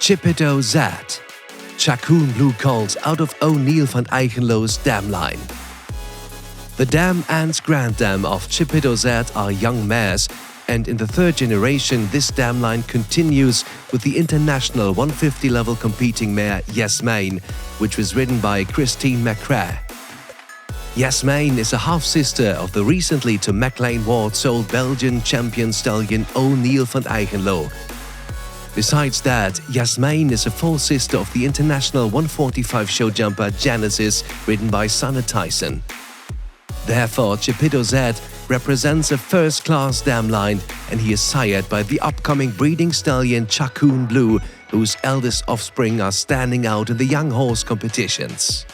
Chipito Z. Chacoon Blue Colts out of O'Neill van Eichenlohe's dam line. The dam and grand dam of Chipito Z are young mares, and in the third generation this dam line continues with the international 150 level competing mare Yasmine, which was ridden by Christine McCrae. Yasmine is a half-sister of the recently to McLean Ward sold Belgian champion stallion O'Neill van Eichenlohe. Besides that, Yasmine is a full sister of the international 145 show jumper Genesis, ridden by Sanne Tyson. Therefore, Chipito Z represents a first-class dam line, and he is sired by the upcoming breeding stallion Chacoon Blue, whose eldest offspring are standing out in the young horse competitions.